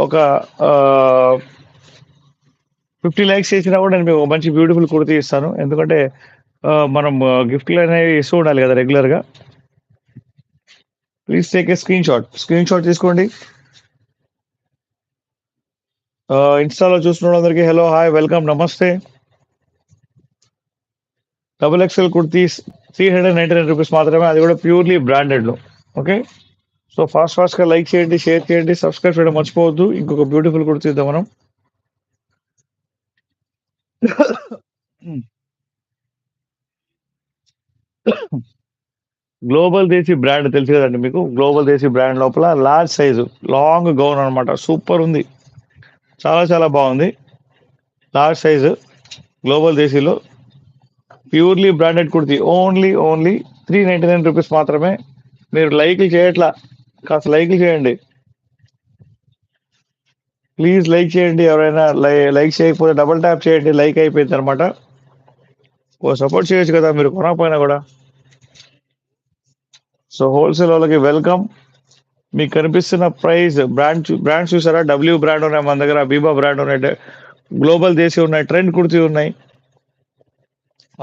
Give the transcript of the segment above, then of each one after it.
ఒక 50 లైక్స్ చేసినా కూడా నేను మీకు మంచి బ్యూటిఫుల్ కుర్తీ ఇస్తాను. ఎందుకంటే మనం గిఫ్ట్లు అనేవి ఇస్తూ ఉండాలి కదా రెగ్యులర్‌గా. Please take a screen shot తీసుకోండి. ఇన్‌స్టాలో చూస్తున్న వాళ్ళందరికీ హలో, హాయ్, వెల్కమ్, నమస్తే. డబుల్ ఎక్స్ఎల్ కుర్తీస్ ₹399 మాత్రమే. అది కూడా ప్యూర్‌లీ బ్రాండెడ్‌లో. ఓకే. సో ఫాస్ట్‌గా లైక్ చేయండి, షేర్ చేయండి, సబ్స్క్రైబ్ చేయడం మర్చిపోవద్దు. ఇంకొక బ్యూటిఫుల్ కుర్తీ ఇద్దాం మనం. గ్లోబల్ దేశీ బ్రాండ్ తెలుసు కదండి మీకు. గ్లోబల్ దేశీ బ్రాండ్ లోపల లార్జ్ సైజు లాంగ్ గౌన్ అనమాట. సూపర్ ఉంది. చాలా చాలా బాగుంది. లార్జ్ సైజు గ్లోబల్ దేశీలో ప్యూర్లీ బ్రాండెడ్ కుర్తీ. ఓన్లీ ₹399 మాత్రమే. మీరు లైక్లు చేయట్లా, కాస్త లైక్లు చేయండి ప్లీజ్. లైక్ చేయండి. ఎవరైనా లైక్ చేయకపోతే డబుల్ ట్యాప్ చేయండి. లైక్ అయిపోయింది అనమాట. ఓ సపోర్ట్ చేయొచ్చు కదా మీరు కొనకపోయినా కూడా. సో హోల్సేల్ వాళ్ళకి వెల్కమ్. మీకు కనిపిస్తున్న ప్రైస్ బ్రాండ్స్ చూసారా? డబ్ల్యూ బ్రాండ్ ఉన్నాయి మన దగ్గర, బీబా బ్రాండ్ ఉన్నాయి, గ్లోబల్ దేశీ ఉన్నాయి, ట్రెండ్ కుర్తీ ఉన్నాయి,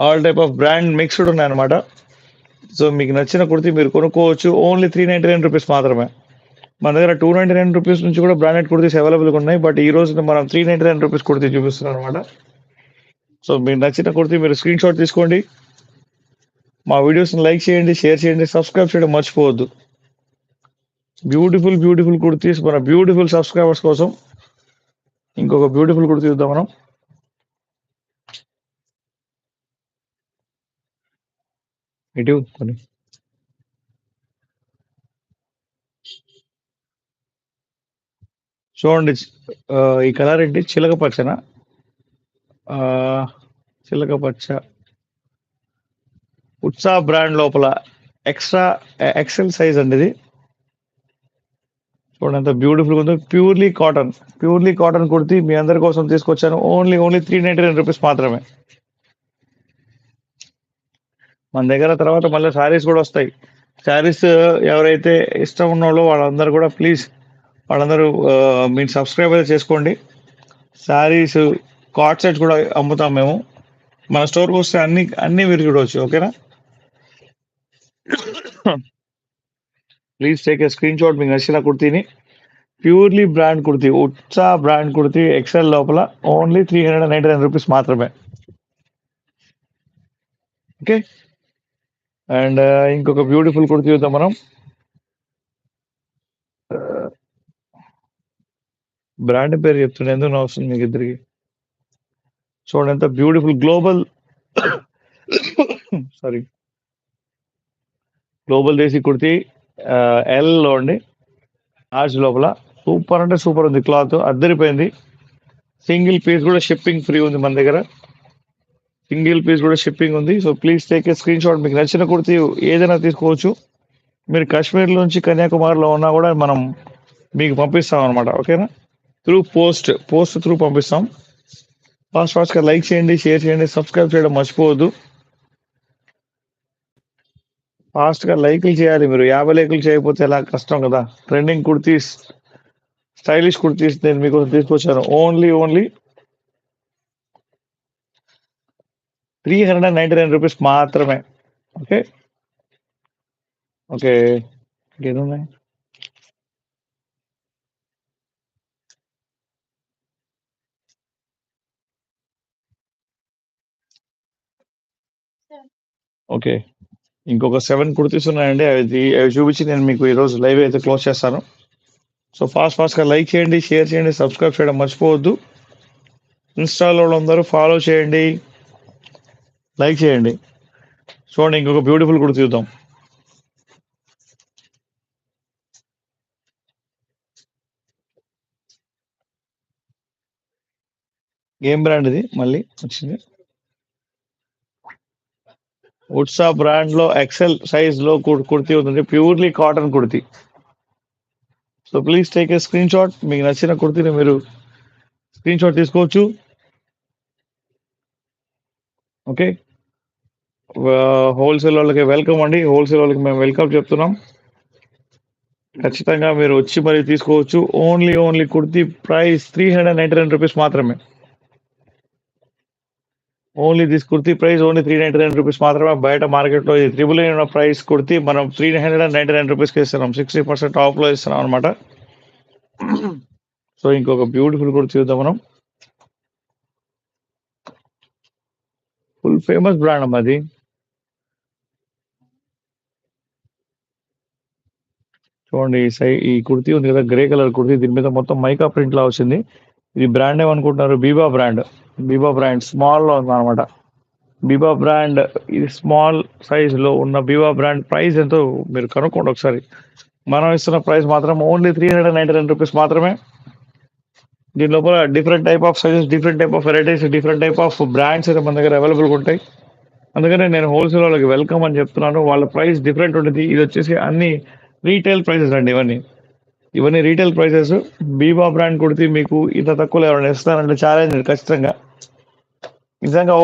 all type of brand mixed ఉన్నాయి అనమాట. సో మీకు నచ్చిన కుర్తీ మీరు కొనుక్కోవచ్చు. ఓన్లీ ₹399 మాత్రమే. మన దగ్గర ₹299 నుంచి కూడా బ్రాండెడ్ కుర్తీస్ అవైలబుల్గా ఉన్నాయి. బట్ ఈ రోజు మనం ₹399 కుర్తీ చూపిస్తున్నాం అనమాట. సో మీకు నచ్చిన కుర్తీ మీరు స్క్రీన్ షాట్ తీసుకోండి. మా వీడియోస్ని లైక్ చేయండి, షేర్ చేయండి, సబ్స్క్రైబ్ చేయడం మర్చిపోవద్దు. బ్యూటిఫుల్ కుర్తీస్ మన బ్యూటిఫుల్ సబ్స్క్రైబర్స్ కోసం. ఇంకొక బ్యూటిఫుల్ కుర్తీ చూద్దాం మనం. ఇటు కొన్ని చూడండి. ఈ కలర్ ఏంటి? చిలక పచ్చన, చిలక పచ్చ, ఉత్సా బ్రాండ్ లోపల ఎక్స్ట్రా ఎక్సెల్ సైజ్ అండి ఇది. చూడండి ఎంత బ్యూటిఫుల్ ఉందో. ప్యూర్లీ కాటన్ కుర్తీ మీ అందరి కోసం తీసుకొచ్చాను. ఓన్లీ ₹399 మాత్రమే. మన దగ్గర తర్వాత మళ్ళీ శారీస్ కూడా వస్తాయి. శారీస్ ఎవరైతే ఇష్టం ఉన్నోళ్ళో వాళ్ళందరూ కూడా ప్లీజ్ వాళ్ళందరూ మీరు సబ్స్క్రైబ్ అయితే చేసుకోండి. శారీస్, కార్డ్ సెట్స్ కూడా అమ్ముతాం మేము. మన స్టోర్కి వస్తే అన్ని మీరు చూడవచ్చు. ఓకేనా? Please take a screenshot మీకు నచ్చిన కుర్తీని. Purely brand kurti, Utsa brand kurti, XL లోపల ఓన్లీ ₹399 మాత్రమే. ఓకే. అండ్ ఇంకొక బ్యూటిఫుల్ కుర్తీ చూద్దాం మనం. బ్రాండ్ పేరు చెప్తుండే ఎందుకు నా వస్తుంది మీకు ఇద్దరికి. చూడండి ఎంత బ్యూటిఫుల్ సారీ గ్లోబల్ దేశీ కుర్తీ, ఎల్ లో అండి, లార్జ్ లోపల. సూపర్ అంటే సూపర్ ఉంది. క్లాత్ అద్దరిపోయింది. సింగిల్ పీస్ కూడా షిప్పింగ్ ఫ్రీ ఉంది మన దగ్గర. సింగిల్ పీస్ కూడా షిప్పింగ్ ఉంది. So please take a screenshot. మీకు నచ్చిన కుర్తీ ఏదైనా తీసుకోవచ్చు. మీరు కాశ్మీర్ నుంచి కన్యాకుమారిలో ఉన్నా కూడా మనం మీకు పంపిస్తాం అనమాట. ఓకేనా? పోస్ట్ త్రూ పంపిస్తాం. ఫాస్ట్గా లైక్ చేయండి, షేర్ చేయండి, సబ్స్క్రైబ్ చేయడం మర్చిపోవద్దు. ఫాస్ట్గా లైక్లు చేయాలి. మీరు 50 లైక్లు చేయకపోతే ఎలా? కష్టం కదా. ట్రెండింగ్ కుర్తీస్, స్టైలిష్ కుర్తీస్ నేను మీకు తీసుకొచ్చాను. ఓన్లీ ₹399 మాత్రమే. ఓకే. ఓకే. ఇంకేమున్నాయి? ఓకే. ఇంకొక 7 కుర్తీస్ ఉన్నాయండి. అవి చూపించి నేను మీకు ఈరోజు లైవ్ అయితే క్లోజ్ చేస్తాను. సో ఫాస్ట్గా లైక్ చేయండి, షేర్ చేయండి, సబ్స్క్రైబ్ చేయడం మర్చిపోవద్దు. ఇన్స్టాలో అందరూ ఫాలో చేయండి, లైక్ చేయండి. చూడండి ఇంకొక బ్యూటిఫుల్ కుర్తీ చూద్దాం. ఏం బ్రాండ్ ఇది మళ్ళీ వచ్చింది? ఉట్సా బ్రాండ్ లో ఎక్సెల్ సైజ్ లో కుర్తీ ఉంటుంది. Purely cotton kurti. So please take a screenshot. మీకు నచ్చిన కుర్తీని మీరు స్క్రీన్ షాట్ తీసుకోవచ్చు. ఓకే. హోల్సేల్ వాళ్ళకి వెల్కమ్ అండి. హోల్సేల్ వాళ్ళకి మేము వెల్కమ్ చెప్తున్నాం. ఖచ్చితంగా మీరు వచ్చి మరి తీసుకోవచ్చు. ఓన్లీ కుర్తీ ప్రైస్ రూ. 399 మాత్రమే. Only this kurti price only రూ. 399 మాత్రమే. బయట మార్కెట్‌లో ఇది త్రిబుల్ నైన్ ఉన్న ప్రైస్ కుర్తీ మనం రూ. 399కి ఇస్తున్నాం. 60% ఆఫ్‌లో ఇస్తున్నాం అనమాట. సో, ఇంకొక బ్యూటిఫుల్ కుర్తీ చూద్దాం మనం. ఫుల్ ఫేమస్ బ్రాండ్ అమ్మా అది. చూడండి ఈ కుర్తీ ఉంది కదా! గ్రే కలర్ కుర్తీ దీని మీద మొత్తం మైకా ప్రింట్‌లా వచ్చింది. ఇది బ్రాండ్ ఏమనుకుంటున్నారు? బీబా బ్రాండ్. బీబా బ్రాండ్ స్మాల్‌లో ఉందనమాట. బీబా బ్రాండ్ ఇది స్మాల్ సైజ్‌లో ఉన్న బీబా బ్రాండ్ ప్రైస్ ఎంతో మీరు కనుక్కోండి ఒకసారి. మనం ఇస్తున్న ప్రైస్ మాత్రం ఓన్లీ రూ. 399 మాత్రమే. దీని లోపల different type of sizes, different type of varieties, different type of brands అయితే మన దగ్గర అవైలబుల్‌గా ఉంటాయి. అందుకనే నేను హోల్‌సేల్ వాళ్ళకి వెల్కమ్ అని చెప్తున్నాను. వాళ్ళ ప్రైస్ డిఫరెంట్ ఉంటది. ఇదొచ్చేసి అన్ని రీటైల్ ప్రైసెస్ అండి ఇవన్నీ. ఇవన్నీ రీటైల్ ప్రైసెస్. బీబా బ్రాండ్ కుడితే మీకు ఇంత తక్కువలో ఎవరైనా ఇస్తారంటే ఛాలెంజ్ ఖచ్చితంగా. నిజంగా